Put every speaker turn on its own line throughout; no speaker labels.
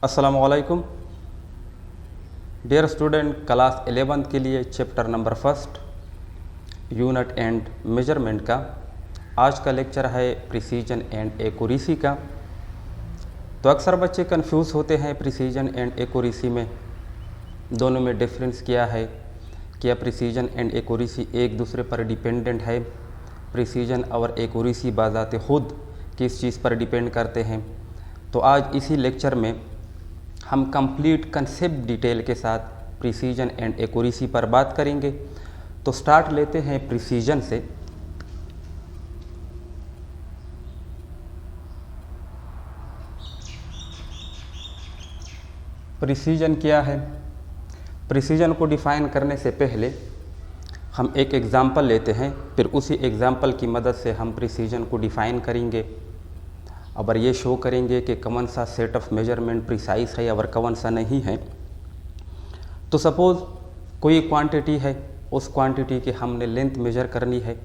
अस्सलामुअलैकुम dear student, class 11 के लिए chapter number first unit and measurement का आज का लेक्चर है प्रिसीजन एंड एक्यूरेसी का। तो अक्सर बच्चे कंफ्यूज होते हैं प्रिसीजन एंड एक्यूरेसी में, दोनों में डिफरेंस क्या है, क्या प्रिसीजन एंड एक्यूरेसी एक दूसरे पर डिपेंडेंट है, प्रिसीजन और एक्यूरेसी बाज़ाते खुद किस चीज़ पर डिपेंड करते हैं। तो आज इसी लेक्चर में हम कंप्लीट कंसेप्ट डिटेल के साथ प्रिसीजन एंड एक्यूरेसी पर बात करेंगे। तो स्टार्ट लेते हैं प्रिसीजन से। प्रिसीजन क्या है? प्रिसीजन को डिफ़ाइन करने से पहले हम एक एग्ज़ाम्पल लेते हैं, फिर उसी एग्ज़ाम्पल की मदद से हम प्रिसीजन को डिफ़ाइन करेंगे और ये शो करेंगे कि कौन सा सेट ऑफ मेजरमेंट प्रिसाइज है और कौन सा नहीं है। तो सपोज़ कोई क्वांटिटी है, उस क्वांटिटी की हमने लेंथ मेजर करनी है।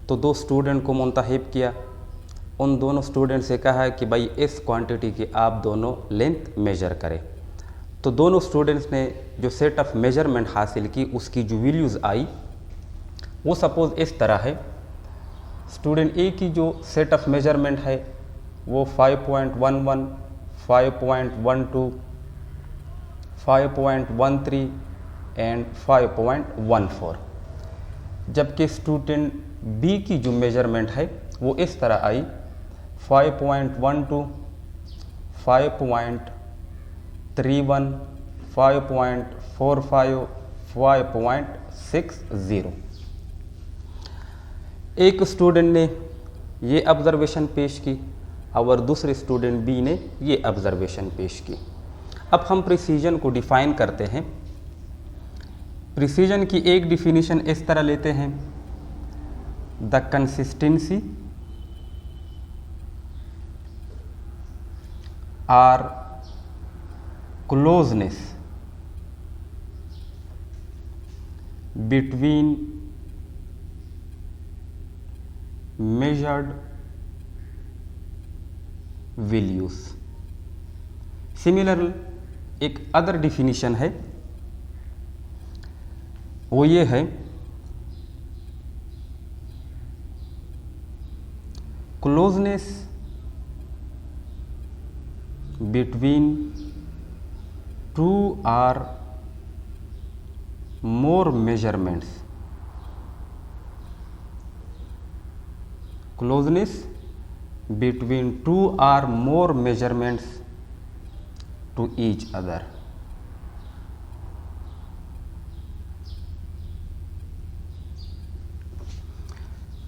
तो दो स्टूडेंट को मुंतखब किया, उन दोनों स्टूडेंट से कहा कि भाई इस क्वांटिटी की आप दोनों लेंथ मेजर करें। तो दोनों स्टूडेंट्स ने जो सेट ऑफ मेजरमेंट हासिल की, उसकी जो वैल्यूज़ आई वो सपोज़ इस तरह है। स्टूडेंट ए की जो सेट ऑफ मेजरमेंट है वो 5.11, 5.12, 5.13 एंड 5.14, जबकि स्टूडेंट बी की जो मेजरमेंट है वो इस तरह आई 5.12, 5.31, 5.45, 5.60। एक स्टूडेंट ने ये ऑब्जर्वेशन पेश की और दूसरे स्टूडेंट बी ने ये ऑब्जर्वेशन पेश की। अब हम प्रिसीजन को डिफ़ाइन करते हैं। प्रिसीजन की एक डिफिनीशन इस तरह लेते हैं, the consistency or closeness between measured values। Similar एक अदर डिफिनीशन है, वो ये है, closeness between two or more measurements. Closeness between two or more measurements to each other।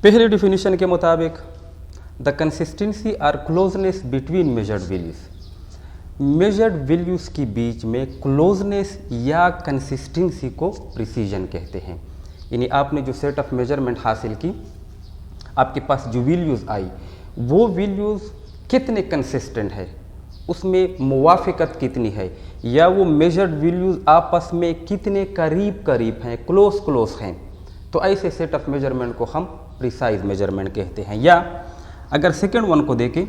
पहले डिफिनीशन के मुताबिक द कंसिस्टेंसी और closeness between measured values, measured values के बीच में क्लोजनेस या कंसिस्टेंसी को प्रिसीजन कहते हैं। यानी आपने जो सेट ऑफ मेजरमेंट हासिल की, आपके पास जो वैल्यूज़ आई वो वैल्यूज़ कितने कंसिस्टेंट है, उसमें मुवाफ़िकत कितनी है, या वो मेजर्ड वैल्यूज़ आपस में कितने करीब करीब हैं, क्लोज हैं। तो ऐसे सेट ऑफ मेजरमेंट को हम प्रिसाइज मेजरमेंट कहते हैं। या अगर सेकेंड वन को देखें,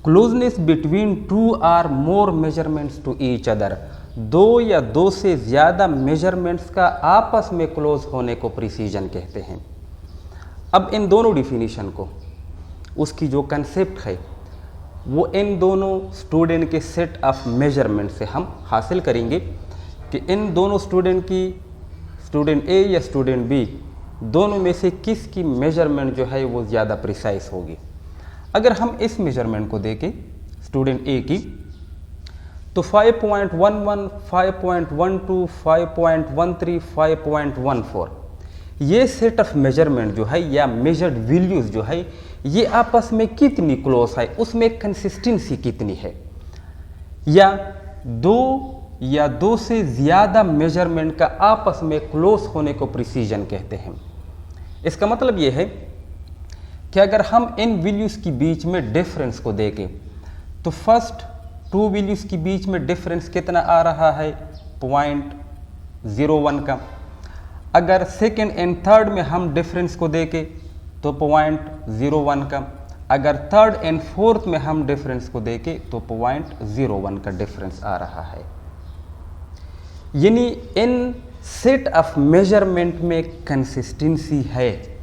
closeness between two or more measurements to each other, दो या दो से ज़्यादा मेजरमेंट्स का आपस में क्लोज होने को प्रिसीजन कहते हैं। अब इन दोनों डिफिनीशन को, उसकी जो कंसेप्ट है वो इन दोनों स्टूडेंट के सेट ऑफ मेजरमेंट से हम हासिल करेंगे कि इन दोनों स्टूडेंट की, स्टूडेंट ए या स्टूडेंट बी, दोनों में से किस की मेजरमेंट जो है वो ज़्यादा प्रिसाइज होगी। अगर हम इस मेजरमेंट को देखें स्टूडेंट ए की, तो 5.11, 5.12, 5.13, 5.14, ये सेट ऑफ मेजरमेंट जो है या मेजर्ड वैल्यूज़ जो है ये आपस में कितनी क्लोज है, उसमें कंसिस्टेंसी कितनी है, या दो से ज़्यादा मेजरमेंट का आपस में क्लोज होने को प्रिसीजन कहते हैं। इसका मतलब ये है कि अगर हम इन वैल्यूज़ के बीच में डिफरेंस को देखें तो फर्स्ट टू वैल्यूज़ के बीच में डिफरेंस कितना आ रहा है, 0.01 का। अगर सेकेंड एंड थर्ड में हम डिफरेंस को देखें तो 0.01 का। अगर थर्ड एंड फोर्थ में हम डिफरेंस को देखें तो 0.01 का डिफरेंस आ रहा है। यानी इन सेट ऑफ मेजरमेंट में कंसिस्टेंसी है,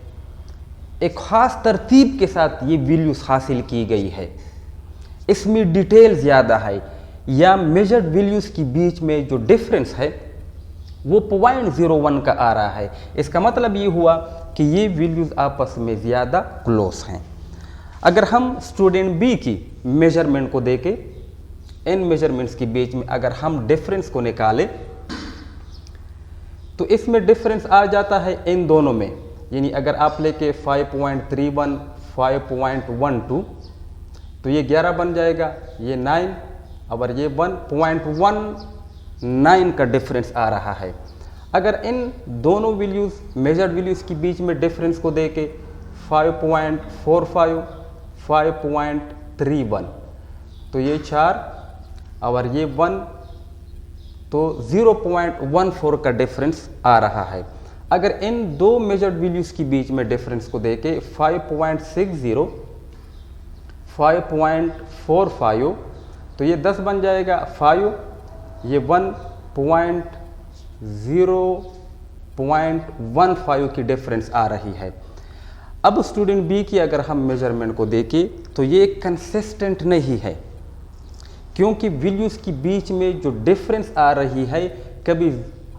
एक खास तरतीब के साथ ये वैल्यूज हासिल की गई है, इसमें डिटेल ज़्यादा है, या मेजर्ड वैल्यूज के बीच में जो डिफरेंस है वो 0.01 का आ रहा है। इसका मतलब ये हुआ कि ये वैल्यूज आपस में ज़्यादा क्लोज हैं। अगर हम स्टूडेंट बी की मेजरमेंट को देखें, इन मेजरमेंट्स के बीच में अगर हम डिफरेंस को निकालें तो इसमें डिफरेंस आ जाता है इन दोनों में। यानी अगर आप लेके 5.31 5.12 तो ये 11 बन जाएगा, ये 9 और ये 1.19 का डिफरेंस आ रहा है। अगर इन दोनों वैल्यूज मेजर्ड वैल्यूज के बीच में डिफरेंस को देके 5.45 5.31 तो ये 4 और ये 1 तो 0.14 का डिफरेंस आ रहा है। अगर इन दो मेजर्ड वैल्यूज के बीच में डिफरेंस को देके 5.60 5.45 तो ये 10 बन जाएगा, 5 ये 1.015 की डिफरेंस आ रही है। अब स्टूडेंट बी की अगर हम मेजरमेंट को देखें तो ये कंसिस्टेंट नहीं है, क्योंकि वैल्यूज के बीच में जो डिफरेंस आ रही है कभी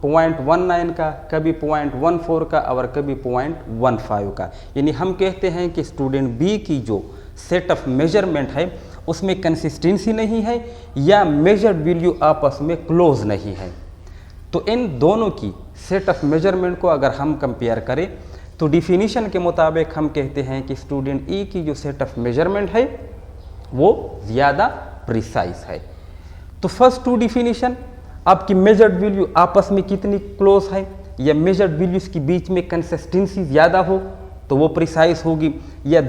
0.19 का, कभी 0.14 का और कभी 0.15 का। यानी हम कहते हैं कि स्टूडेंट बी की जो सेट ऑफ मेजरमेंट है उसमें कंसिस्टेंसी नहीं है या मेजर्ड वैल्यू आपस में क्लोज नहीं है। तो इन दोनों की सेट ऑफ मेजरमेंट को अगर हम कंपेयर करें तो डिफिनीशन के मुताबिक हम कहते हैं कि स्टूडेंट ई की जो सेट ऑफ मेजरमेंट है वो ज़्यादा प्रिसाइज है। तो फर्स्ट टू डिफिनीशन, आपकी मेजर्ड वैल्यू आपस में कितनी क्लोज है या मेजर्ड वैल्यूज के बीच में कंसिस्टेंसी ज़्यादा हो तो वो प्रिसाइज होगी, या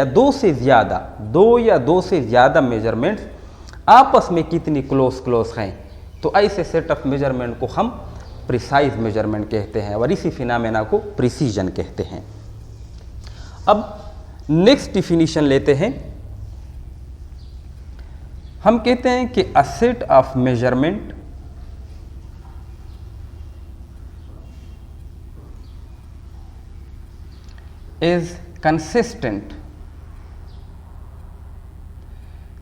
दो से ज़्यादा मेजरमेंट्स आपस में कितनी क्लोज हैं, तो ऐसे सेट ऑफ मेजरमेंट को हम प्रिसाइज मेजरमेंट कहते हैं और इसी फिनोमेना को प्रिसीजन कहते हैं। अब नेक्स्ट डिफिनीशन लेते हैं। हम कहते हैं कि a set of measurement is consistent.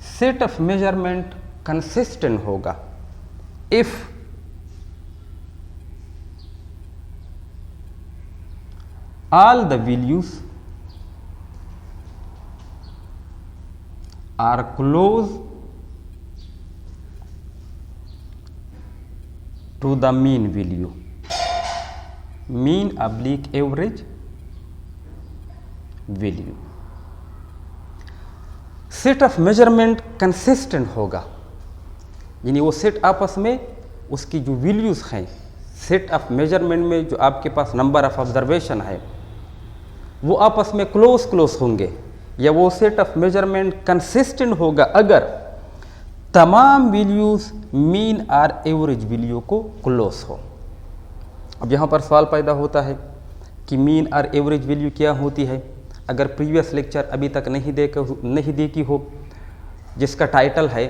Set of measurement consistent होगा if all the values are close to the mean value, mean oblique average value। Set of measurement consistent होगा, यानी वो सेट आपस में उसकी जो वैल्यूज हैं, सेट ऑफ मेजरमेंट में जो आपके पास नंबर ऑफ ऑब्जर्वेशन है वो आपस में क्लोज होंगे, या वो सेट ऑफ मेजरमेंट कंसिस्टेंट होगा अगर तमाम वैल्यूज मीन और एवरेज वैल्यू को क्लोज हो। अब यहाँ पर सवाल पैदा होता है कि मीन और एवरेज वैल्यू क्या होती है। अगर प्रीवियस लेक्चर अभी तक नहीं देखी हो, जिसका टाइटल है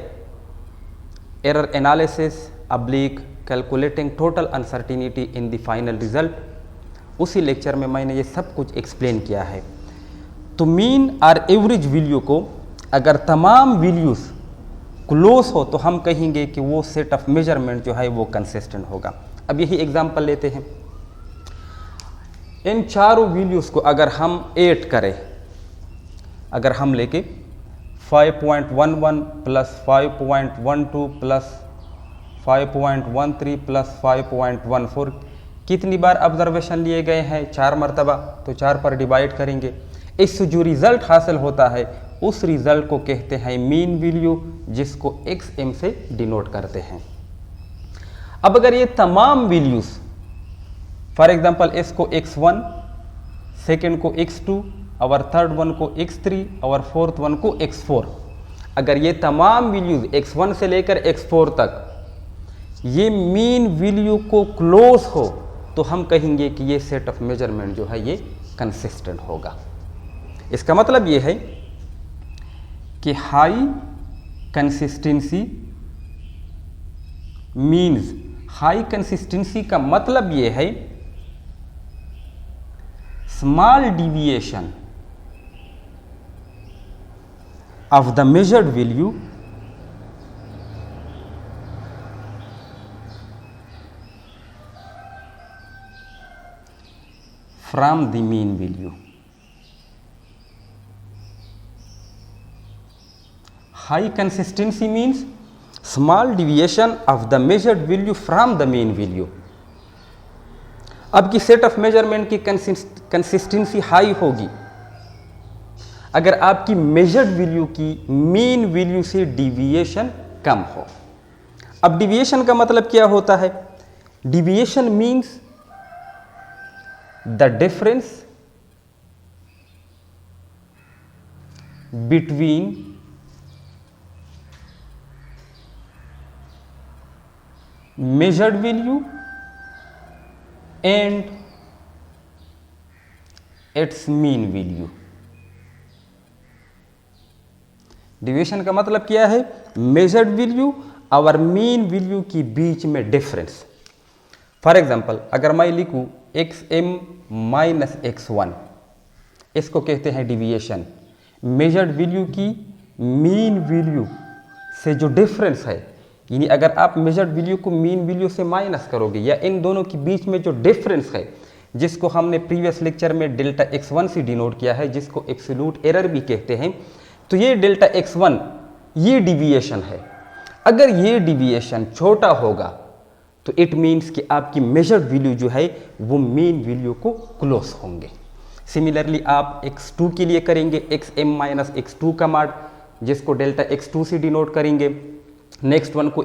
error analysis oblique calculating total uncertainty in the final result, उसी लेक्चर में मैंने ये सब कुछ एक्सप्लेन किया है। तो मीन और एवरेज वैल्यू को अगर तमाम वैल्यूज क्लोज हो तो हम कहेंगे कि वो सेट ऑफ मेजरमेंट जो है वो कंसिस्टेंट होगा। अब यही एग्जांपल लेते हैं। इन चारों वैल्यूज को अगर हम ऐड करें, अगर हम लेके 5.11 प्लस 5.12 प्लस 5.13 प्लस 5.14 कितनी बार ऑब्जर्वेशन लिए गए हैं? 4 मरतबा। तो 4 पर डिवाइड करेंगे, इससे जो रिजल्ट हासिल होता है उस रिजल्ट को कहते हैं मीन वैल्यू, जिसको XM से डिनोट करते हैं। अब अगर ये तमाम वैल्यूज फॉर एग्जांपल इसको X1, सेकेंड को X2 और थर्ड वन को X3 और फोर्थ वन को X4, अगर ये तमाम वैल्यूज X1 से लेकर X4 तक ये मीन वैल्यू को क्लोज हो तो हम कहेंगे कि ये सेट ऑफ मेजरमेंट जो है ये कंसिस्टेंट होगा। इसका मतलब ये है कि high consistency means, high consistency का मतलब ये है small deviation of the measured value from the mean value. High consistency means small deviation of the measured value from the mean value। अब की सेट ऑफ मेजरमेंट की consistency high होगी अगर आपकी मेजर्ड वैल्यू की मीन वैल्यू से deviation कम हो। अब डिविएशन का मतलब क्या होता है? Deviation means the difference between measured value and its mean value। Deviation का मतलब क्या है? मेजर्ड वैल्यू और मीन वैल्यू के बीच में डिफरेंस। फॉर एग्जांपल अगर मैं लिखूं xm माइनस x1, इसको कहते हैं डिविएशन। मेजर्ड वैल्यू की मीन वैल्यू से जो डिफरेंस है, यानी अगर आप मेजर्ड वैल्यू को मीन वैल्यू से माइनस करोगे या इन दोनों के बीच में जो डिफरेंस है, जिसको हमने प्रीवियस लेक्चर में डेल्टा x1 से डिनोट किया है, जिसको एब्सोल्यूट एरर भी कहते हैं, तो ये डेल्टा x1 ये डिविएशन है। अगर ये डिविएशन छोटा होगा तो इट मीन्स कि आपकी मेजर्ड वैल्यू जो है वो मीन वैल्यू को क्लोज होंगे। सिमिलरली आप x2 के लिए करेंगे xm माइनस x2 का मॉड, जिसको डेल्टा x2 से डिनोट करेंगे, नेक्स्ट वन को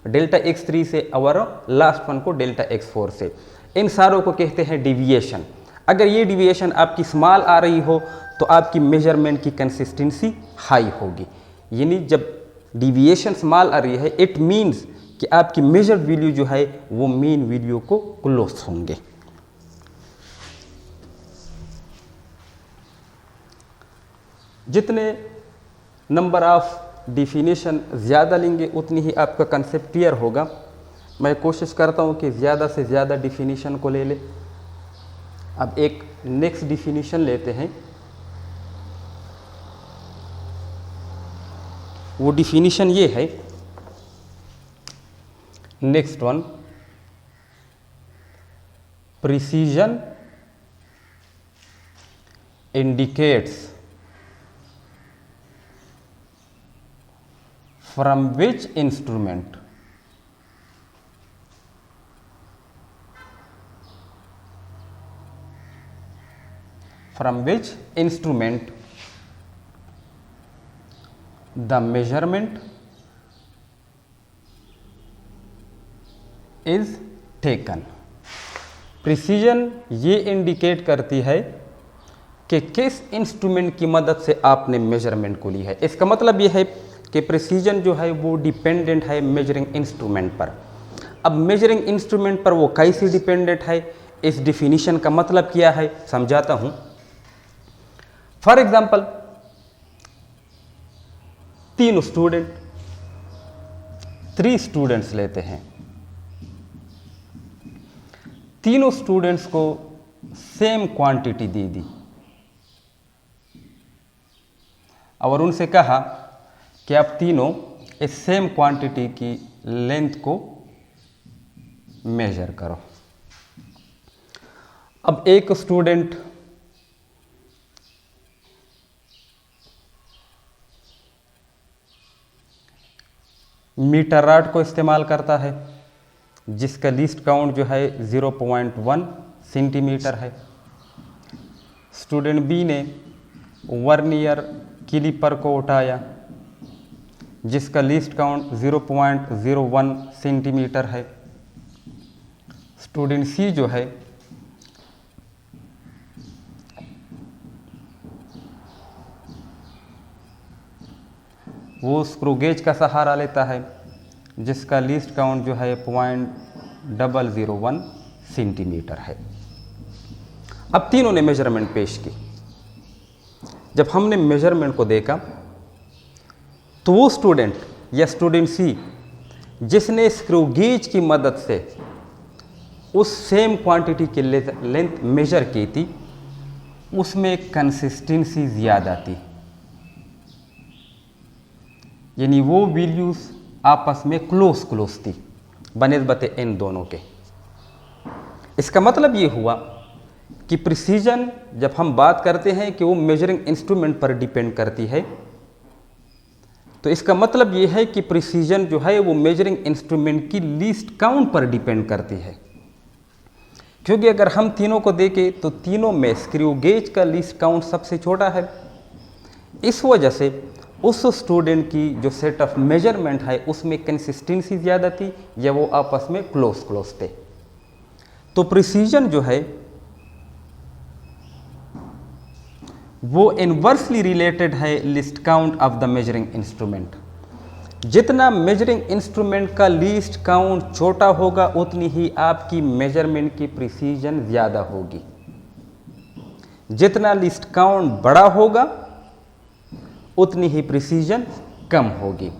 डेल्टा x3 से और लास्ट वन को डेल्टा x4 से। इन सारों को कहते हैं डिविएशन। अगर ये डिविएशन आपकी स्मॉल आ रही हो तो आपकी मेजरमेंट की कंसिस्टेंसी हाई होगी। यानी जब डिविएशन स्मॉल आ रही है इट मीन्स कि आपकी मेजर्ड वैल्यू जो है वो मीन वैल्यू को क्लोज होंगे। जितने नंबर ऑफ डिफिनीशन ज़्यादा लेंगे उतनी ही आपका कंसेप्ट क्लियर होगा। मैं कोशिश करता हूँ कि ज़्यादा से ज़्यादा डिफिनीशन को ले ले। अब एक नेक्स्ट डिफिनीशन लेते हैं। वो डिफिनीशन ये है, next one, precision indicates from which instrument the measurement is taken। Precision ये इंडिकेट करती है कि किस इंस्ट्रूमेंट की मदद से आपने मेजरमेंट को ली है। इसका मतलब ये है कि प्रिसीजन जो है वो डिपेंडेंट है मेजरिंग इंस्ट्रूमेंट पर। अब मेजरिंग इंस्ट्रूमेंट पर वो कैसे डिपेंडेंट है, इस डिफिनीशन का मतलब क्या है समझाता हूं। फॉर एग्जांपल 3 स्टूडेंट्स लेते हैं। तीनों स्टूडेंट्स को सेम क्वांटिटी दे दी और उनसे कहा कि आप तीनों इस सेम क्वांटिटी की लेंथ को मेजर करो। अब एक स्टूडेंट मीटर रॉड को इस्तेमाल करता है जिसका लीस्ट काउंट जो है 0.1 सेंटीमीटर है। स्टूडेंट बी ने वर्नियर कैलिपर को उठाया जिसका लीस्ट काउंट 0.01 सेंटीमीटर है। स्टूडेंट सी जो है वो स्क्रू गेज का सहारा लेता है जिसका लीस्ट काउंट जो है 0.001 सेंटीमीटर है। अब तीनों ने मेजरमेंट पेश की। जब हमने मेजरमेंट को देखा तो वो स्टूडेंट या स्टूडेंट सी जिसने स्क्रू गेज की मदद से उस सेम क्वांटिटी की लेंथ मेजर की थी, उसमें कंसिस्टेंसी ज़्यादा थी, यानी वो वैल्यूज़ आपस में क्लोज थी बनिस्बत इन दोनों के। इसका मतलब ये हुआ कि प्रिसीजन जब हम बात करते हैं कि वो मेजरिंग इंस्ट्रूमेंट पर डिपेंड करती है, तो इसका मतलब ये है कि प्रिसीजन जो है वो मेजरिंग इंस्ट्रूमेंट की लीस्ट काउंट पर डिपेंड करती है। क्योंकि अगर हम तीनों को देखें तो तीनों में स्क्रू गेज का लीस्ट काउंट सबसे छोटा है। इस वजह से उस स्टूडेंट की जो सेट ऑफ मेजरमेंट है उसमें कंसिस्टेंसी ज़्यादा थी या वो आपस में क्लोज थे। तो प्रिसीजन जो है वो इनवर्सली रिलेटेड है list count of the measuring instrument. जितना मेजरिंग इंस्ट्रूमेंट का लीस्ट काउंट छोटा होगा उतनी ही आपकी मेजरमेंट की प्रिसीजन ज़्यादा होगी। जितना लिस्ट काउंट बड़ा होगा उतनी ही प्रिसीजन कम होगी।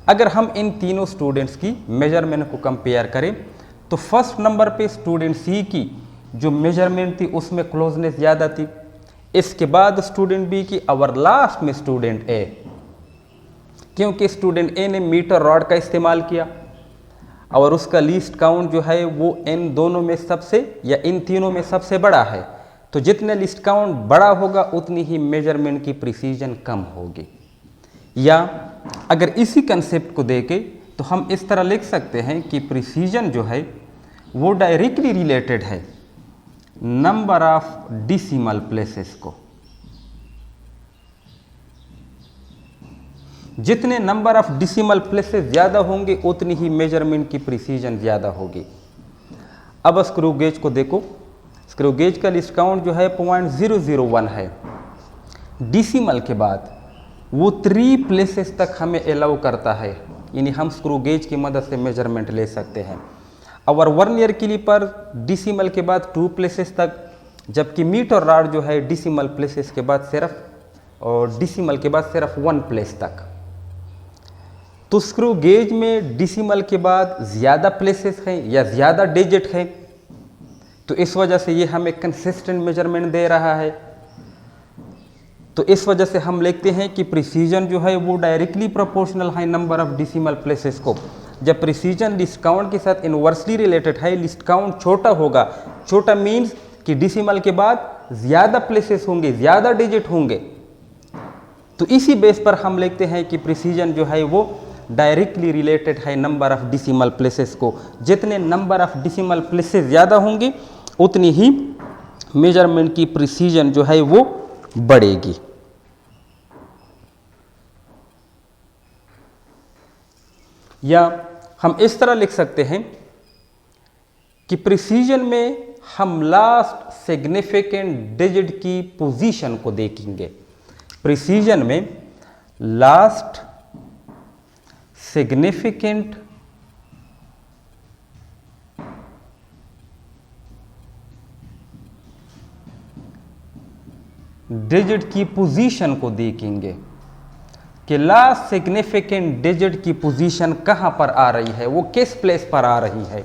अगर हम इन तीनों स्टूडेंट्स की मेजरमेंट को कंपेयर करें तो फर्स्ट नंबर पे स्टूडेंट सी की जो मेजरमेंट थी उसमें क्लोजनेस ज़्यादा थी। इसके बाद स्टूडेंट बी की और लास्ट में स्टूडेंट ए, क्योंकि स्टूडेंट ए ने मीटर रॉड का इस्तेमाल किया और उसका लीस्ट काउंट जो है वो इन दोनों में सबसे या इन तीनों में सबसे बड़ा है। तो जितने लिस्ट काउंट बड़ा होगा उतनी ही मेजरमेंट की प्रिसीजन कम होगी। या अगर इसी कंसेप्ट को देखें तो हम इस तरह लिख सकते हैं कि प्रिसीजन जो है वो डायरेक्टली रिलेटेड है नंबर ऑफ डिसिमल प्लेसेस को। जितने नंबर ऑफ डिसिमल प्लेसेस ज़्यादा होंगे उतनी ही मेजरमेंट की प्रिसीजन ज़्यादा होगी। अब स्क्रू गेज को देखो, स्क्रू गेज का लिस्ट काउंट जो है 0.001 है। डिसिमल के बाद वो 3 प्लेसेस तक हमें अलाउ करता है, यानी हम स्क्रू गेज की मदद से मेजरमेंट ले सकते हैं। और वर्नियर कैलिपर डिसिमल के बाद 2 प्लेसेस तक, जबकि मीटर रॉड जो है डिसिमल प्लेसेस के बाद सिर्फ और डिसिमल के बाद सिर्फ 1 प्लेस तक। तो स्क्रू गेज में डिसिमल के बाद ज़्यादा प्लेसेस हैं या ज़्यादा डिजिट हैं, तो इस वजह से ये हमें कंसिस्टेंट मेजरमेंट दे रहा है। तो इस वजह से हम लिखते हैं कि प्रिसीजन जो है वो डायरेक्टली प्रोपोर्शनल है नंबर ऑफ डिसिमल प्लेसेस को। जब प्रिसीजन लिस्ट काउंट के साथ इनवर्सली रिलेटेड है, लिस्ट काउंट छोटा होगा, छोटा मीन्स कि डिसिमल के बाद ज़्यादा प्लेसेस होंगे, ज़्यादा डिजिट होंगे। तो इसी बेस पर हम लिखते हैं कि प्रिसीजन जो है वो डायरेक्टली रिलेटेड है नंबर ऑफ डिसिमल प्लेसेस को। जितने नंबर ऑफ डिसिमल प्लेसेस ज़्यादा होंगे उतनी ही मेजरमेंट की प्रिसीजन जो है वो बढ़ेगी। या हम इस तरह लिख सकते हैं कि प्रिसीजन में हम लास्ट सिग्निफिकेंट डिजिट की पोजीशन को देखेंगे। प्रिसीजन में लास्ट सिग्निफिकेंट डिजिट की पोजीशन को देखेंगे कि लास्ट सिग्निफिकेंट डिजिट की पोजीशन कहां पर आ रही है, वो किस प्लेस पर आ रही है।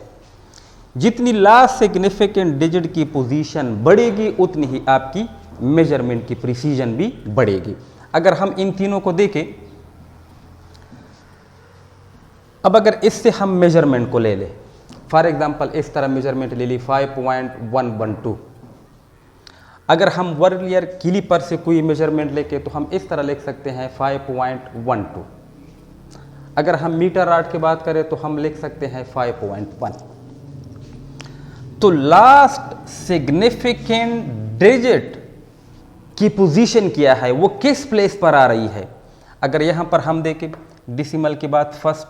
जितनी लास्ट सिग्निफिकेंट डिजिट की पोजीशन बढ़ेगी उतनी ही आपकी मेजरमेंट की प्रिसीजन भी बढ़ेगी। अगर हम इन तीनों को देखें, अब अगर इससे हम मेजरमेंट को ले लें, फॉर एग्जांपल इस तरह मेजरमेंट ले ली 5.112। अगर हम वर्नियर कैलिपर से कोई मेजरमेंट लेके तो हम इस तरह लिख सकते हैं 5.12। अगर हम मीटर रॉड की बात करें तो हम लिख सकते हैं 5.1। तो लास्ट सिग्निफिकेंट डिजिट की पोजीशन क्या है, वो किस प्लेस पर आ रही है। अगर यहाँ पर हम देखें डिसिमल के बाद फर्स्ट,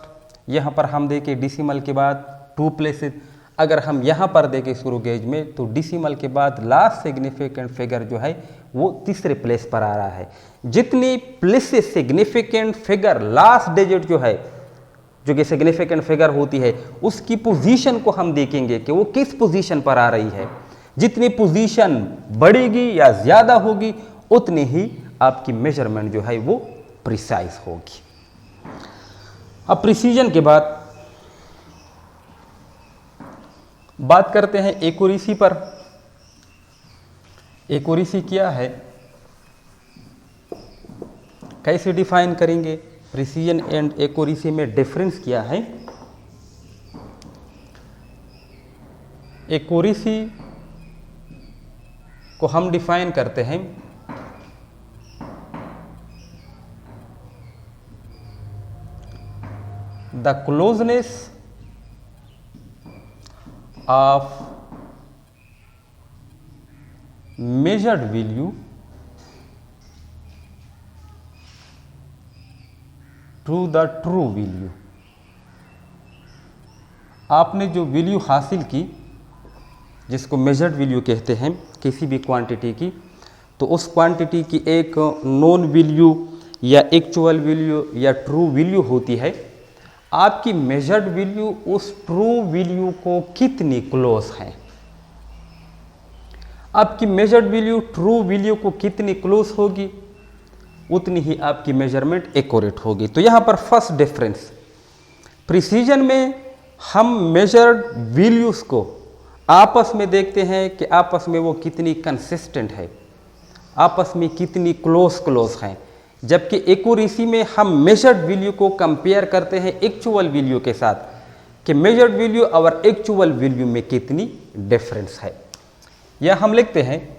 यहाँ पर हम देखें डिसिमल के बाद 2 प्लेसेस। अगर हम यहाँ पर देखें स्क्रू गेज में तो डिसिमल के बाद लास्ट सिग्निफिकेंट फिगर जो है वो तीसरे प्लेस पर आ रहा है। जितनी places significant figure last digit जो है, जो कि सिग्निफिकेंट फिगर होती है, उसकी पोजीशन को हम देखेंगे कि वो किस पोजीशन पर आ रही है। जितनी पोजीशन बढ़ेगी या ज़्यादा होगी उतनी ही आपकी मेजरमेंट जो है वो प्रिसाइज होगी। अब प्रिसीजन के बाद बात करते हैं एक्यूरेसी पर। एक्यूरेसी क्या है, कैसे डिफाइन करेंगे, प्रिसीजन एंड एक्यूरेसी में डिफरेंस क्या है। एक्यूरेसी को हम डिफाइन करते हैं the closeness of measured value to the true value। आपने जो वैल्यू हासिल की, जिसको मेजर्ड वैल्यू कहते हैं किसी भी क्वांटिटी की, तो उस क्वांटिटी की एक नॉन वैल्यू या एक्चुअल वैल्यू या ट्रू वैल्यू होती है। आपकी मेजर्ड वैल्यू उस ट्रू वैल्यू को कितनी क्लोज है, आपकी मेजर्ड वैल्यू ट्रू वैल्यू को कितनी क्लोज होगी, उतनी ही आपकी मेजरमेंट एक्यूरेट होगी। तो यहाँ पर फर्स्ट डिफरेंस, प्रिसीजन में हम मेजर्ड वैल्यूज को आपस में देखते हैं कि आपस में वो कितनी कंसिस्टेंट है, आपस में कितनी क्लोज हैं, जबकि एक्यूरेसी में हम मेजर्ड वैल्यू को कंपेयर करते हैं एक्चुअल वैल्यू के साथ कि मेजर्ड वैल्यू और एक्चुअल वैल्यू में कितनी डिफरेंस है। या हम लिखते हैं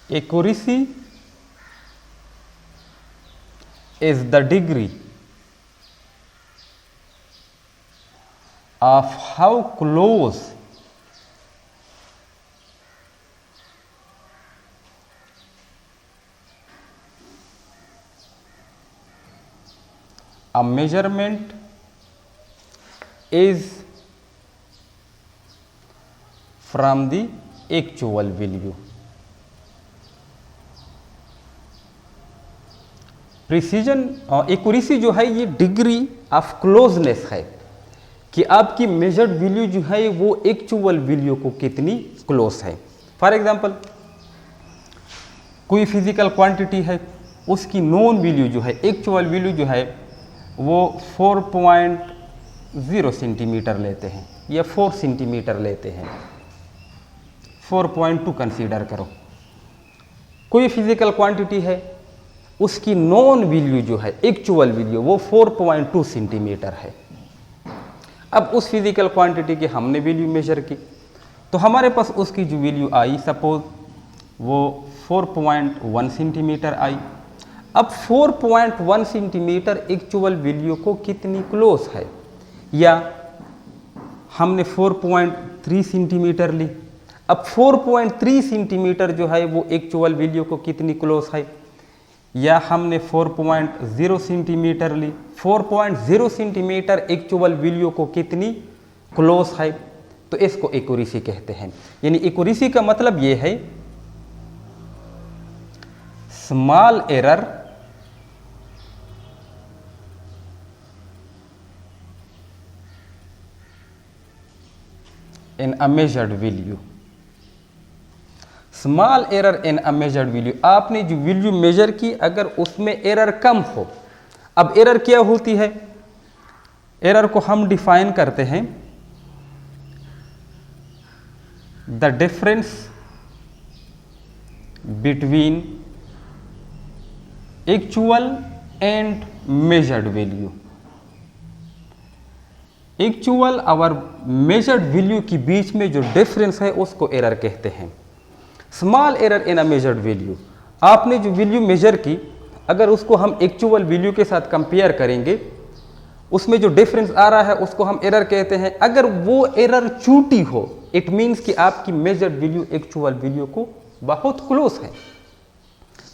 accuracy is the degree of how close a measurement is from the actual value। Precision accuracy जो है ये डिग्री ऑफ क्लोजनेस है कि आपकी मेजर्ड वैल्यू जो है वो एक्चुअल वैल्यू को कितनी क्लोज है। फॉर एग्जांपल, कोई फिजिकल क्वांटिटी है, उसकी नॉन वैल्यू जो है, एक्चुअल वैल्यू जो है वो 4.0 सेंटीमीटर लेते हैं या 4 सेंटीमीटर लेते हैं, 4.2 कंसीडर करो। कोई फिजिकल क्वांटिटी है, उसकी नॉन वैल्यू जो है, एक्चुअल वैल्यू वो 4.2 सेंटीमीटर है। अब उस फिजिकल क्वांटिटी की हमने वैल्यू मेजर की, तो हमारे पास उसकी जो वैल्यू आई, सपोज वो 4.1 सेंटीमीटर आई। अब 4.1 सेंटीमीटर एक्चुअल वैल्यू को कितनी क्लोज है, या हमने 4.3 सेंटीमीटर ली। अब 4.3 सेंटीमीटर जो है वो एक्चुअल वैल्यू को कितनी क्लोज है, या हमने 4.0 सेंटीमीटर ली। 4.0 सेंटीमीटर एक्चुअल वैल्यू को कितनी क्लोज है, तो इसको एक्यूरेसी कहते हैं। यानी एक्यूरेसी का मतलब ये है small error in a measured value. Small error in a measured value, आपने जो वैल्यू मेजर की अगर उसमें एरर कम हो। अब एरर क्या होती है, एरर को हम डिफाइन करते हैं the difference between actual and measured value. Actual और मेजर्ड वैल्यू के बीच में जो डिफरेंस है उसको एरर कहते हैं। Small error in a measured value, आपने जो वैल्यू मेजर की अगर उसको हम एक्चुअल वैल्यू के साथ कंपेयर करेंगे, उसमें जो डिफरेंस आ रहा है उसको हम एरर कहते हैं। अगर वो एरर छोटी हो, इट मीन्स कि आपकी मेजर्ड वैल्यू एक्चुअल वैल्यू को बहुत क्लोज है,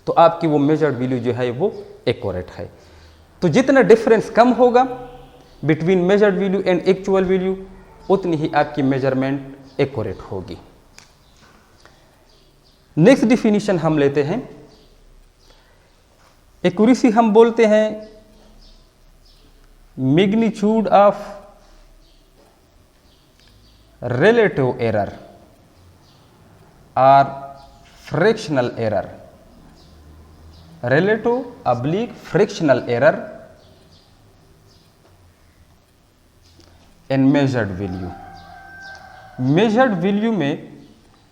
तो आपकी वो मेजर्ड वैल्यू जो है वो एक्यूरेट है। तो जितना डिफरेंस कम होगा between measured value and actual value, उतनी ही आपकी मेजरमेंट एक्यूरेट होगी। नेक्स्ट डिफिनीशन हम लेते हैं, एक्यूरेसी हम बोलते हैं magnitude of relative error or fractional error, relative/fractional error in measured value। Measured value में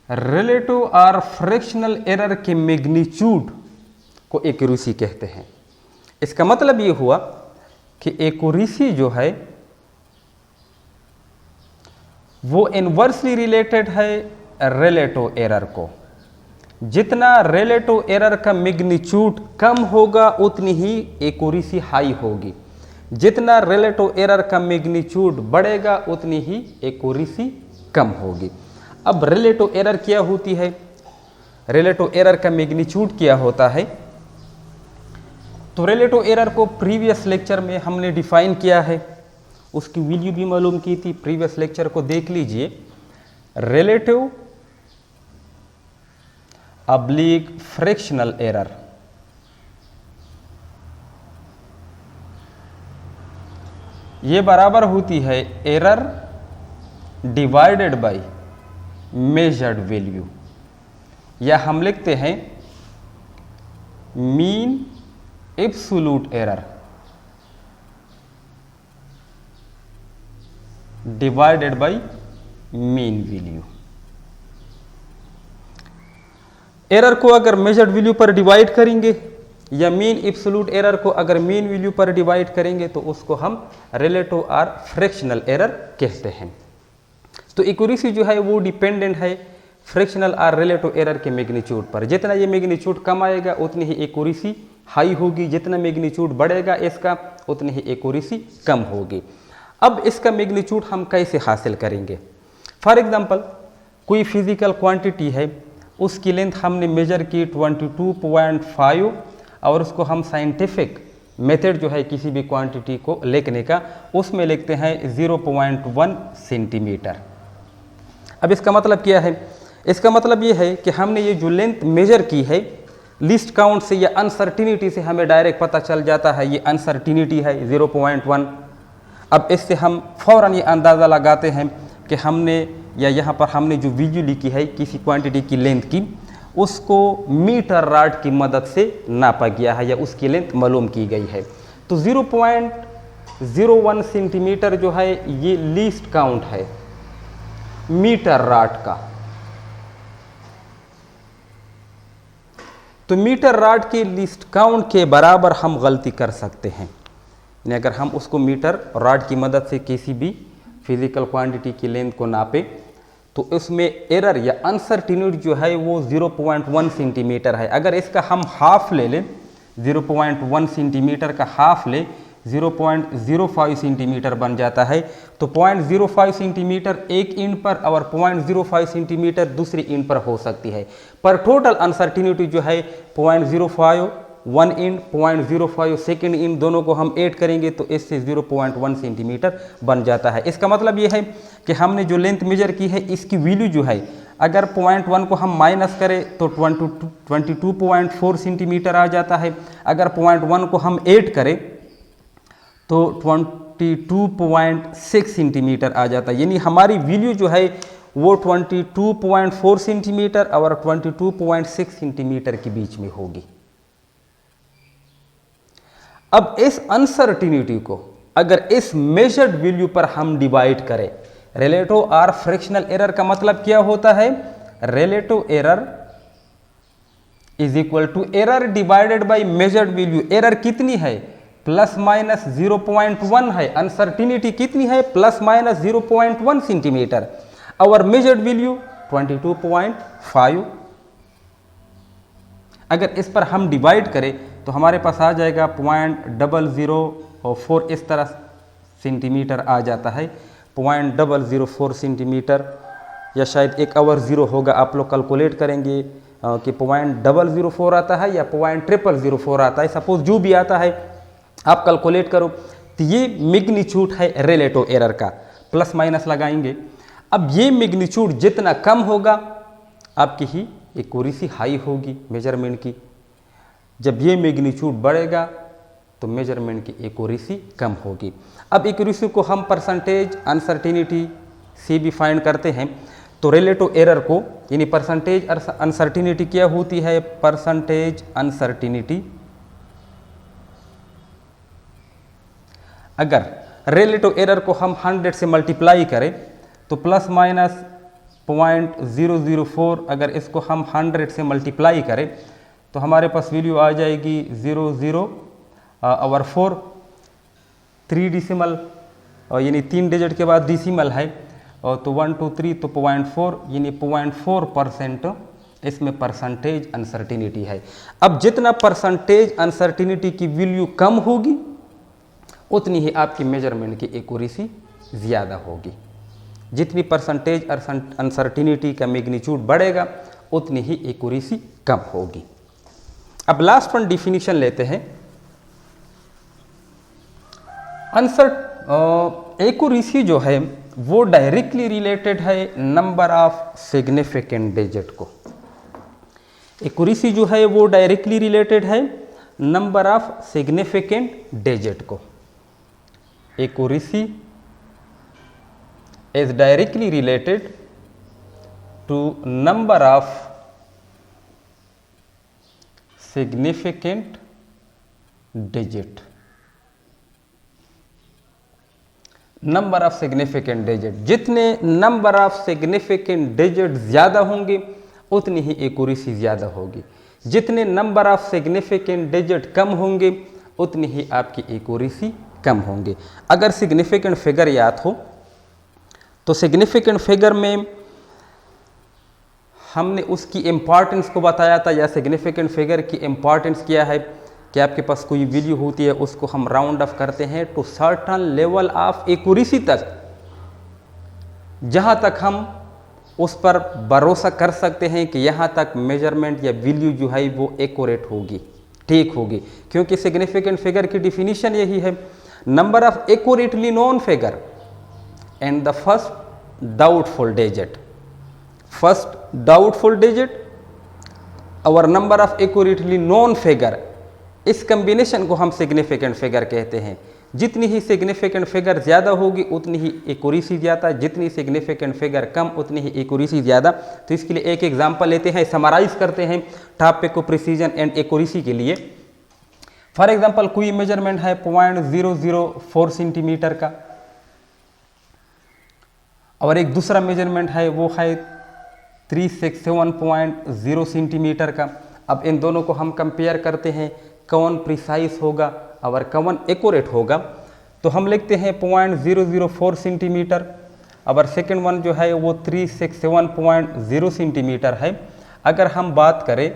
रिलेटिव और फ्रैक्शनल एरर के मैग्नीट्यूड को एक्यूरेसी कहते हैं। इसका मतलब ये हुआ कि एक्यूरेसी जो है वो इनवर्सली रिलेटेड है रिलेटिव एरर को। जितना रिलेटिव एरर का मैग्नीट्यूड कम होगा उतनी ही एक्यूरेसी हाई होगी, जितना रिलेटिव एरर का मैग्नीट्यूड बढ़ेगा उतनी ही एक्यूरेसी कम होगी। अब रिलेटिव एरर क्या होती है, रिलेटिव एरर का मैग्नीट्यूड क्या होता है? तो रिलेटिव एरर को प्रीवियस लेक्चर में हमने डिफाइन किया है, उसकी वैल्यू भी मालूम की थी, प्रीवियस लेक्चर को देख लीजिए। रिलेटिव अब्लिक फ्रैक्शनल एरर, ये बराबर होती है error divided by measured value, या हम लिखते हैं mean absolute error divided bye mean value. Error को अगर मेजर्ड वैल्यू पर डिवाइड करेंगे या मीन एब्सोल्यूट एरर को अगर मीन वैल्यू पर डिवाइड करेंगे तो उसको हम रिलेटिव और फ्रैक्शनल एरर कहते हैं। तो एक्यूरेसी जो है वो डिपेंडेंट है फ्रैक्शनल और रिलेटिव एरर के मैग्नीट्यूड पर। जितना ये मैग्नीट्यूड कम आएगा उतनी ही एक्यूरेसी हाई होगी, जितना मैग्नीट्यूड बढ़ेगा इसका उतनी ही एक्यूरेसी कम होगी। अब इसका मैग्नीट्यूड हम कैसे हासिल करेंगे? फॉर एग्जांपल कोई फिजिकल क्वांटिटी है, उसकी लेंथ हमने मेजर की 22.5 और उसको हम साइंटिफिक मेथड जो है किसी भी क्वांटिटी को लिखने का, उसमें लिखते हैं 0.1 सेंटीमीटर। अब इसका मतलब क्या है? इसका मतलब ये है कि हमने ये जो लेंथ मेजर की है लिस्ट काउंट से या अनसर्टिनिटी से हमें डायरेक्ट पता चल जाता है ये अनसर्टिनिटी है 0.1। अब इससे हम फौरन ये अंदाज़ा लगाते हैं कि हमने या यहाँ पर हमने जो वैल्यू लिखी है किसी क्वांटिटी की लेंथ की, उसको मीटर रॉड की मदद से नापा गया है या उसकी लेंथ मालूम की गई है। तो 0.01 सेंटीमीटर जो है ये लीस्ट काउंट है मीटर रॉड का। तो मीटर रॉड के लीस्ट काउंट के बराबर हम गलती कर सकते हैं। यानी अगर हम उसको मीटर रॉड की मदद से किसी भी फिजिकल क्वांटिटी की लेंथ को नापे तो उसमें एरर या अनसर्टिनिटी जो है वो 0.1 सेंटीमीटर है। अगर इसका हम हाफ ले लें, 0.1 सेंटीमीटर का हाफ ले 0.05 सेंटीमीटर बन जाता है। तो 0.05 सेंटीमीटर एक इंच पर और 0.05 सेंटीमीटर दूसरी इंच पर हो सकती है, पर टोटल अनसर्टिनिटी जो है 0.05 1 इंच 0.05 सेकेंड इंच दोनों को हम ऐड करेंगे तो इससे 0.1 सेंटीमीटर बन जाता है। इसका मतलब ये है कि हमने जो लेंथ मेजर की है इसकी वैल्यू जो है अगर 0.1 को हम माइनस करें तो 22.4 सेंटीमीटर आ जाता है। अगर 0.1 को हम ऐड करें तो 22.6 सेंटीमीटर आ जाता है। यानी हमारी वैल्यू जो है वो 22.4 सेंटीमीटर और 22.6 सेंटीमीटर के बीच में होगी। अब इस अनसर्टिनिटी को अगर इस मेजर्ड वैल्यू पर हम डिवाइड करें, रिलेटिव और फ्रैक्शनल एरर का मतलब क्या होता है? Relative error is equal to error divided by measured value. Error कितनी है? प्लस माइनस 0.1 है। अनसर्टिनिटी कितनी है? Plus minus 0.1 centimetre. और मेजर्ड वैल्यू 22.5। अगर इस पर हम डिवाइड करें तो हमारे पास आ जाएगा 0.004 इस तरह सेंटीमीटर आ जाता है। 0.004 सेंटीमीटर या शायद एक और ज़ीरो होगा, आप लोग कैलकुलेट करेंगे कि 0.004 आता है या 0.004 आता है। सपोज जो भी आता है आप कैलकुलेट करो। तो ये मैग्नीट्यूड है रिलेटिव एरर का, प्लस माइनस लगाएंगे। अब ये मैग्नीट्यूड जितना कम होगा आपकी ही एक्यूरेसी हाई होगी मेजरमेंट की। जब ये मैग्नीट्यूड बढ़ेगा तो मेजरमेंट की एक्यूरेसी कम होगी। अब एक्यूरेसी को हम परसेंटेज अनसर्टिनिटी से भी फाइंड करते हैं। तो रिलेटिव एरर को यानी परसेंटेज अनसर्टिनिटी क्या होती है, परसेंटेज अनसर्टिनिटी अगर रिलेटिव एरर को हम 100 से मल्टीप्लाई करें तो प्लस माइनस 0.004, अगर इसको हम 100 से मल्टीप्लाई करें तो हमारे पास वैल्यू आ जाएगी 0.0/4, 3 डिसिमल यानी 3 डिजिट के बाद डिसिमल है, और तो 1 2 3 तो 0.4 यानी 0.4% इसमें परसेंटेज अनसर्टिनिटी है। अब जितना परसेंटेज अनसर्टिनिटी की वैल्यू कम होगी उतनी ही आपकी मेजरमेंट की एक्यूरेसी ज़्यादा होगी। जितनी परसेंटेज अनसर्टिनिटी का मैग्नीट्यूड बढ़ेगा उतनी ही एक्यूरेसी कम होगी। अब लास्ट वन डिफिनीशन लेते हैं। एक्यूरेसी जो है वो डायरेक्टली रिलेटेड है नंबर ऑफ सिग्निफिकेंट डिजिट को। एक्यूरेसी जो है वो डायरेक्टली रिलेटेड है नंबर ऑफ सिग्निफिकेंट डिजिट को। Accuracy is directly related to number of significant digit. Number of significant digit, जितने नंबर ऑफ सिग्निफिकेंट डिजिट ज़्यादा होंगे उतनी ही एक्यूरेसी ज़्यादा होगी। जितने नंबर ऑफ सिग्निफिकेंट डिजिट कम होंगे उतनी ही आपकी एक्यूरेसी कम होंगे। अगर सिग्निफिकेंट फिगर याद हो तो सिग्निफिकेंट फिगर में हमने उसकी इम्पॉर्टेंस को बताया था, या सिग्निफिकेंट फिगर की इम्पॉर्टेंस क्या है कि आपके पास कोई वैल्यू होती है उसको हम राउंड ऑफ करते हैं to certain level of accuracy तक, जहां तक हम उस पर भरोसा कर सकते हैं कि यहाँ तक मेजरमेंट या वैल्यू जो है वो एक्यूरेट होगी, ठीक होगी। क्योंकि सिग्निफिकेंट फिगर की डिफिनीशन यही है, number of accurately known figure and the first doubtful digit. First doubtful digit और number of accurately known figure, इस कम्बिनेशन को हम सिग्निफिकेंट फिगर कहते हैं। जितनी ही सिग्निफिकेंट फिगर ज़्यादा होगी उतनी ही एक्यूरेसी ज़्यादा, जितनी सिग्निफिकेंट फिगर कम उतनी ही एक्यूरेसी ज़्यादा। तो इसके लिए एक एग्जांपल लेते हैं, समराइज करते हैं टॉपिक को प्रिसीजन एंड एक्यूरेसी के लिए। फॉर एग्जांपल कोई मेजरमेंट है 0.004 सेंटीमीटर का और एक दूसरा मेजरमेंट है वो है 367.0 सेंटीमीटर का। अब इन दोनों को हम कंपेयर करते हैं, कौन प्रिसाइज होगा और कौन एक्यूरेट होगा। तो हम लिखते हैं 0.004 सेंटीमीटर और सेकेंड वन जो है वो 367.0 सेंटीमीटर है। अगर हम बात करें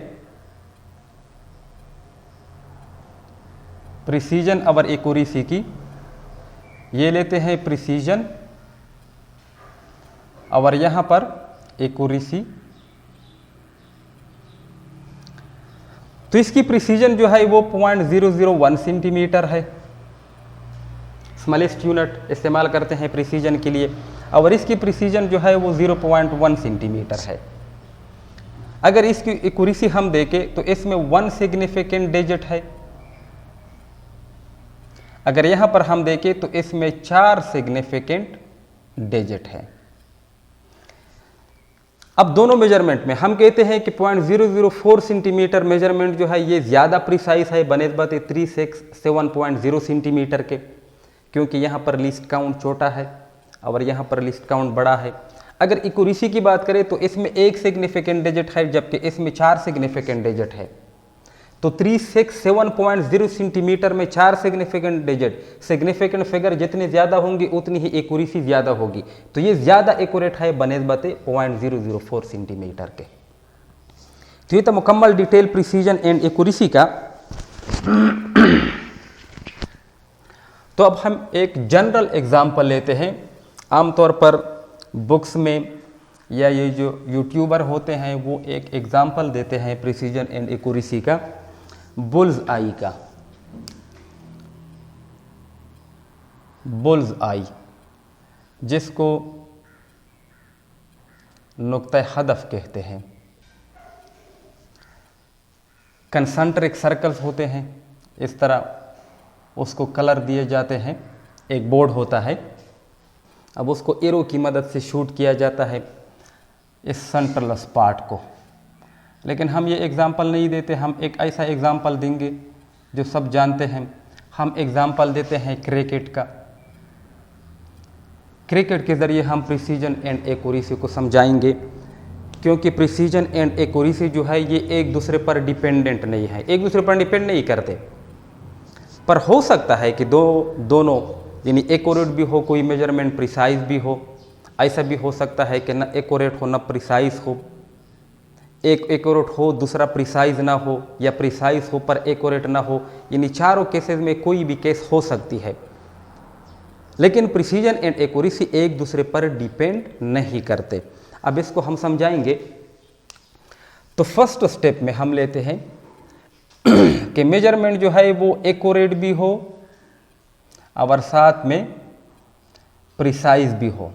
प्रिसीजन और एक्यूरेसी की, ये लेते हैं प्रिसीजन और यहाँ पर एक्यूरेसी। तो इसकी प्रिसीजन जो है वो 0.001 सेंटीमीटर है, स्मॉलेस्ट यूनिट इस्तेमाल करते हैं प्रिसीजन के लिए, और इसकी प्रिसीजन जो है वो 0.1 सेंटीमीटर है। अगर इसकी एक्यूरेसी हम देखें तो इसमें 1 सिग्निफिकेंट डिजिट है। अगर यहाँ पर हम देखें तो इसमें 4 सिग्निफिकेंट डिजिट है। अब दोनों मेजरमेंट में हम कहते हैं कि 0.004 सेंटीमीटर मेजरमेंट जो है ये ज़्यादा प्रिसाइज है बनिस्बत 367.0 सेंटीमीटर के, क्योंकि यहाँ पर लिस्ट काउंट छोटा है और यहाँ पर लिस्ट काउंट बड़ा है। अगर एक्यूरेसी की बात करें तो इसमें 1 सिग्निफिकेंट डिजिट है जबकि इसमें 4 सिग्निफिकेंट डिजिट है। तो 367.0 सेंटीमीटर में 4 सिग्निफिकेंट डिजिट, सिग्निफिकेंट फिगर जितनी ज़्यादा होंगी उतनी ही एक्यूरेसी ज़्यादा होगी। तो ये ज़्यादा एक्यूरेट है बनिस्बत 0.004 सेंटीमीटर के। तो ये तो मुकम्मल डिटेल प्रिसीजन एंड एक्यूरेसी का। तो अब हम एक जनरल एग्जाम्पल लेते हैं। आमतौर पर बुक्स में या ये जो यूट्यूबर होते हैं वो एक एग्जाम्पल देते हैं प्रिसीजन एंड एक्यूरेसी का, बुल्स आई का। बुल्स आई जिसको नुक्ता हदफ कहते हैं। कंसंट्रिक सर्कल्स होते हैं, इस तरह उसको कलर दिए जाते हैं। एक बोर्ड होता है, अब उसको एरो की मदद से शूट किया जाता है। इस सेंट्रलस पार्ट को। लेकिन हम ये एग्जाम्पल नहीं देते, हम एक ऐसा एग्जाम्पल देंगे जो सब जानते हैं। हम एग्जाम्पल देते हैं क्रिकेट का। क्रिकेट के ज़रिए हम प्रिसीजन एंड एक्यूरेसी को समझाएंगे, क्योंकि प्रिसीजन एंड एक्यूरेसी जो है ये एक दूसरे पर डिपेंडेंट नहीं है, एक दूसरे पर डिपेंड नहीं करते। पर हो सकता है कि दोनों यानी एक्यूरेट भी हो, कोई मेजरमेंट प्रिसाइज भी हो। ऐसा भी हो सकता है कि ना एक्यूरेट हो ना प्रिसाइज हो, एक एक्यूरेट हो दूसरा प्रिसाइज ना हो, या प्रिसाइज हो पर एक्यूरेट ना हो। यानी चारों केसेस में कोई भी केस हो सकती है। लेकिन प्रिसीजन एंड एक्यूरेसी एक दूसरे पर डिपेंड नहीं करते। अब इसको हम समझाएंगे। तो फर्स्ट स्टेप में हम लेते हैं कि मेजरमेंट जो है वो एक्यूरेट भी हो और साथ में प्रिसाइज भी हो,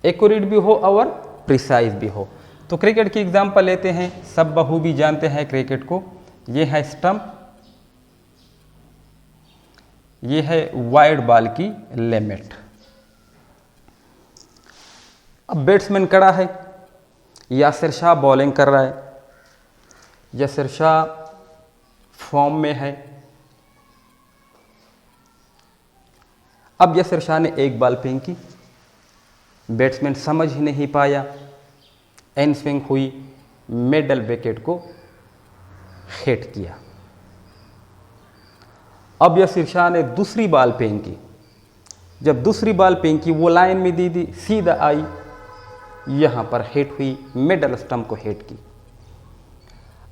एक्यूरेट भी हो और प्रिसाइज भी हो। तो क्रिकेट की एग्जांपल लेते हैं, सब बखूबी जानते हैं क्रिकेट को। ये है स्टंप, ये है वाइड बॉल की लिमिट। अब बैट्समैन खड़ा है, यासिर शाह बॉलिंग कर रहा है। यासिर शाह फॉर्म में है। अब यासिर शाह ने एक बॉल फेंकी, बैट्समैन समझ ही नहीं पाया, एन स्विंग हुई, मिडल विकेट को हिट किया। अब यासिर शाह ने दूसरी बॉल फेंकी। जब दूसरी बॉल फेंकी वो लाइन में दी सीधा आई, यहां पर हिट हुई, मिडल स्टंप को हिट की।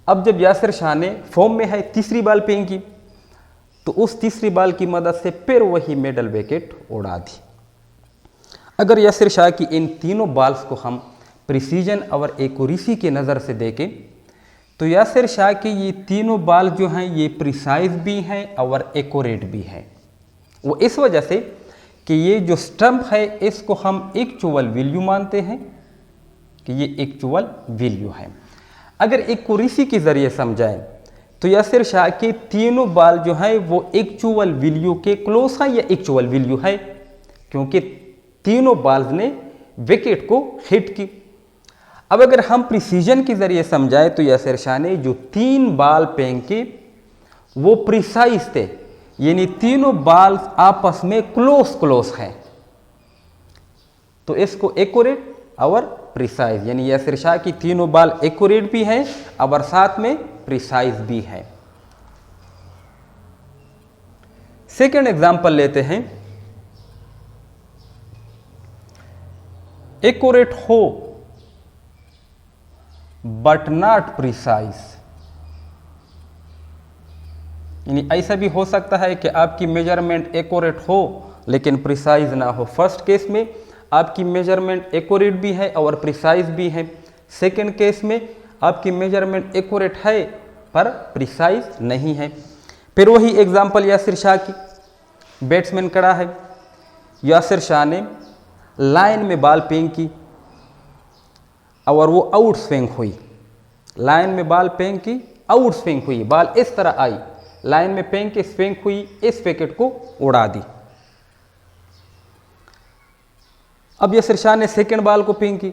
अब जब यासिर शाह ने फॉर्म में है तीसरी बॉल फेंकी, तो उस तीसरी बॉल की मदद से फिर वही मिडल विकेट उड़ा दी। अगर यासिर शाह की इन तीनों बॉल्स को हम प्रिसीजन और एक्यूरेसी के नज़र से देखें, तो यासिर शाह की ये तीनों बॉल जो हैं ये प्रिसाइज भी हैं और एक्यूरेट भी हैं। वो इस वजह से कि ये जो स्टंप है इसको हम एक्चुअल वैल्यू मानते हैं कि ये एक्चुअल वैल्यू है। अगर एक्यूरेसी के ज़रिए समझाएं तो यासिर शाह के तीनों बॉल जो है वो एक्चुअल वैल्यू के क्लोज है या एक्चुअल वैल्यू है, क्योंकि तीनों बॉल्स ने विकेट को हिट की। अब अगर हम प्रिसीजन के ज़रिए समझाएं तो यासिर शाह ने जो तीन बॉल फेंके वो प्रिसाइज थे, यानी तीनों बॉल आपस में क्लोज हैं। तो इसको एक्यूरेट और प्रिसाइज, यानी यासिर शाह की तीनों बॉल एक्यूरेट भी हैं और साथ में प्रिसाइज भी है। सेकेंड एग्जांपल लेते हैं। एक्यूरेट हो बट नॉट प्रिसाइज, यानी ऐसा भी हो सकता है कि आपकी मेजरमेंट एक्यूरेट हो लेकिन प्रिसाइज ना हो। फर्स्ट केस में आपकी मेजरमेंट एक्यूरेट भी है और प्रिसाइज भी है। सेकेंड केस में आपकी मेजरमेंट एक्यूरेट है पर प्रिसाइज नहीं है। फिर वही एग्जांपल यासिर शाह की, बैट्समैन खड़ा है, यासिर शाह ने लाइन में बॉल फेंकी और वो आउट स्विंग हुई। लाइन में बॉल फेंकी, आउट स्विंग हुई, बॉल इस तरह आई, लाइन में फेंक के स्विंग हुई, इस विकेट को उड़ा दी। अब यासिर शाह ने सेकंड बॉल को फेंकी,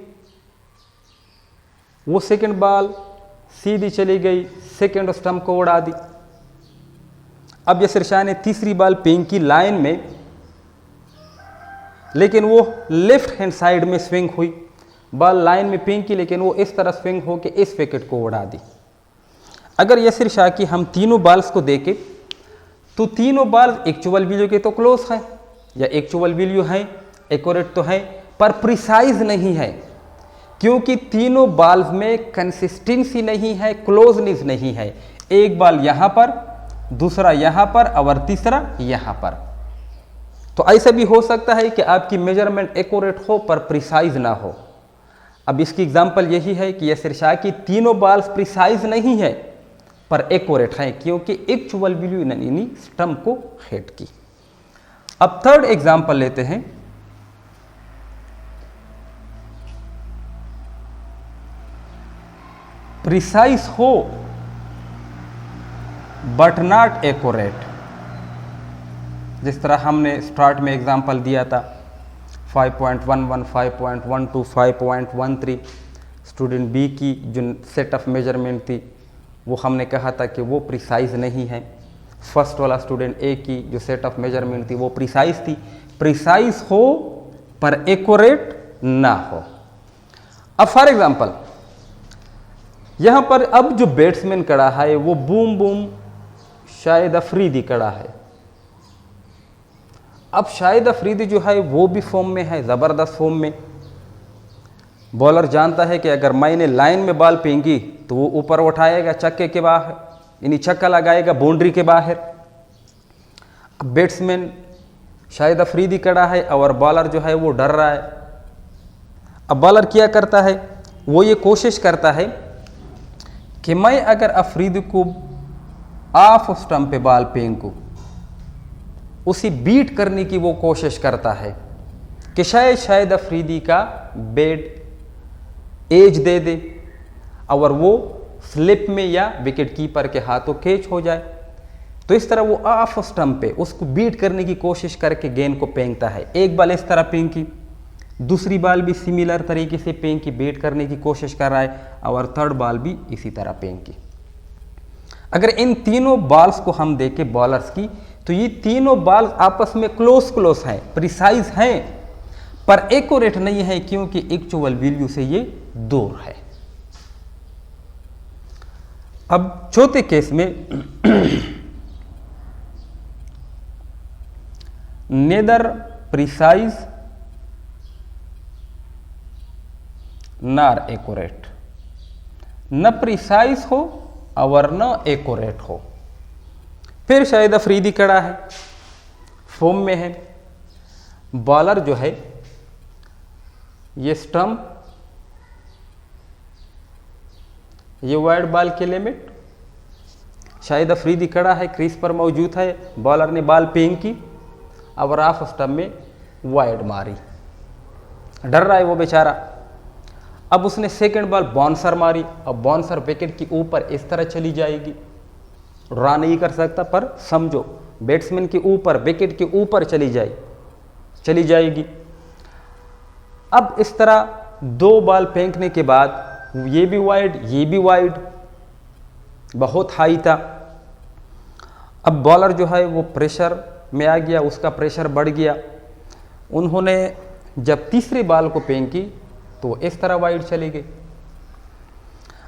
वो सेकंड बॉल सीधी चली गई, सेकंड स्टंप को उड़ा दी। अब यासिर शाह ने तीसरी बॉल फेंकी लाइन में, लेकिन वो लेफ्ट हैंड साइड में स्विंग हुई, बॉल लाइन में फेंकी लेकिन वो इस तरह स्विंग होकर इस विकेट को उड़ा दी। अगर यासिर शाह की हम तीनों बॉल्स को देखें तो तीनों बॉल एक्चुअल वैल्यू के तो क्लोज है या एक्चुअल वैल्यू है, एक्यूरेट तो है पर प्रिसाइज नहीं है, क्योंकि तीनों बॉल्स में कंसिस्टेंसी नहीं है, क्लोजनेस नहीं है। एक बॉल यहां पर, दूसरा यहां पर और तीसरा यहां पर। तो ऐसा भी हो सकता है कि आपकी मेजरमेंट एक्यूरेट हो पर प्रिसाइज ना हो। अब इसकी एग्जांपल यही है कि यासिर शाह की तीनों बॉल्स प्रिसाइज नहीं है पर एक्यूरेट है, क्योंकि एक्चुअल वैल्यू यानी स्टंप को हिट की। अब थर्ड एग्जांपल लेते हैं। प्रिसाइज हो बट नॉट एक्यूरेट, जिस तरह हमने स्टार्ट में एग्जांपल दिया था। 5.11, 5.12, 5.13। स्टूडेंट बी की जो सेट ऑफ मेजरमेंट थी वो हमने कहा था कि वो प्रिसाइज नहीं है। फर्स्ट वाला स्टूडेंट ए की जो सेट ऑफ मेजरमेंट थी वो प्रिसाइज थी। प्रिसाइज हो पर एक्यूरेट ना हो। अब फॉर एग्जांपल यहां पर अब जो बैट्समैन खड़ा है वो बूम बूम शाहिद अफरीदी खड़ा है। अब शाहिद अफरीदी जो है वो भी फॉर्म में है, ज़बरदस्त फॉर्म में। बॉलर जानता है कि अगर मैंने लाइन में बॉल फेंकी तो वो ऊपर उठाएगा छक्के के बाहर, यानी छक्का लगाएगा बाउंड्री के बाहर। अब बैट्समैन शाहिद अफरीदी खड़ा है और बॉलर जो है वो डर रहा है। अब बॉलर क्या करता है, वो ये कोशिश करता है कि मैं अगर अफरीदी को ऑफ स्टंप पे बॉल फेंकूं, उसे बीट करने की वो कोशिश करता है कि शायद अफरीदी का बैट एज दे दे और वो स्लिप में या विकेट कीपर के हाथों कैच हो जाए। तो इस तरह वो ऑफ स्टंप पे उसको बीट करने की कोशिश करके गेंद को फेंकता है। एक बॉल इस तरह फेंकी, दूसरी बॉल भी सिमिलर तरीके से फेंकी, बीट करने की कोशिश कर रहा है, और थर्ड बॉल भी इसी तरह फेंकी। अगर इन तीनों बॉल्स को हम देखें बॉलर्स की, तो ये तीनों बॉल आपस में क्लोज हैं, प्रिसाइज हैं, पर एक्यूरेट नहीं है क्योंकि एक्चुअल वैल्यू से ये दूर है। अब चौथे केस में नेदर प्रिसाइज नॉर एक्यूरेट, न प्रिसाइज हो और न एक्यूरेट हो। फिर शाहिद अफरीदी खड़ा है, फॉर्म में है। बॉलर जो है ये स्टंप, ये वाइड बॉल के लिमिट, शाहिद अफरीदी खड़ा है, क्रीज पर मौजूद है। बॉलर ने बॉल फेंकी और ऑफ स्टंप में वाइड मारी, डर रहा है वो बेचारा। अब उसने सेकंड बॉल बाउंसर मारी, अब बाउंसर विकेट के ऊपर इस तरह चली जाएगी, रन नहीं कर सकता, पर समझो बैट्समैन के ऊपर, विकेट के ऊपर चली जाएगी। अब इस तरह दो बॉल फेंकने के बाद ये भी वाइड, ये भी वाइड, बहुत हाई था। अब बॉलर जो है वो प्रेशर में आ गया, उसका प्रेशर बढ़ गया। उन्होंने जब तीसरी बॉल को फेंकी तो इस तरह वाइड चली गई।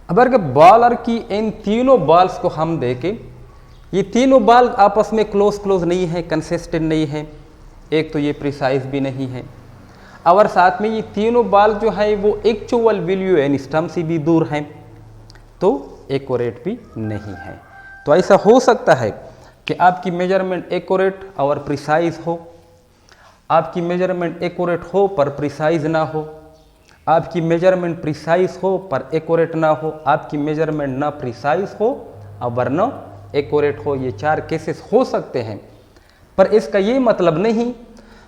अब अगर बॉलर की इन तीनों बॉल्स को हम देखें, ये तीनों बॉल आपस में क्लोज नहीं है, कंसिस्टेंट नहीं है। एक तो ये प्रिसाइज भी नहीं है, और साथ में ये तीनों बॉल जो है वो एक्चुअल वैल्यू यानी स्टंप से भी दूर हैं, तो एक्यूरेट भी नहीं है। तो ऐसा हो सकता है कि आपकी मेजरमेंट एक्यूरेट और प्रिसाइज हो, आपकी मेजरमेंट एक्यूरेट हो पर प्रिसाइज ना हो, आपकी मेजरमेंट प्रिसाइज हो पर एक्यूरेट ना हो, आपकी मेजरमेंट ना प्रिसाइज हो और न एक्यूरेट हो। ये चार केसेस हो सकते हैं, पर इसका ये मतलब नहीं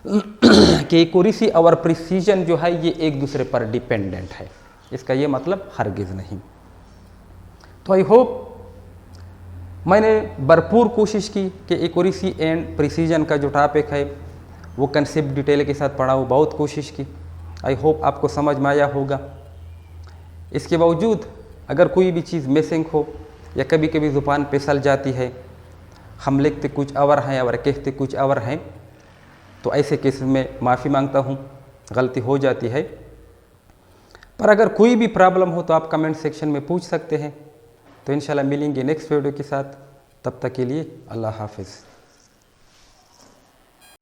कि एक्यूरेसी और प्रिसीजन जो है ये एक दूसरे पर डिपेंडेंट है, इसका ये मतलब हरगिज नहीं। तो आई होप मैंने भरपूर कोशिश की कि एक्यूरेसी एंड प्रिसीजन का जो टॉपिक है वो कंसेप्ट डिटेल के साथ पढ़ाऊँ, बहुत कोशिश की। आई होप आपको समझ में आया होगा। इसके बावजूद अगर कोई भी चीज़ मिसिंग हो या कभी कभी ज़ुबान फिसल जाती है, हम लिखते कुछ और हैं और कहते कुछ और हैं, तो ऐसे केस में माफ़ी मांगता हूँ, गलती हो जाती है। पर अगर कोई भी प्रॉब्लम हो तो आप कमेंट सेक्शन में पूछ सकते हैं। तो इंशाल्लाह मिलेंगे नेक्स्ट वीडियो के साथ, तब तक के लिए अल्लाह हाफिज़।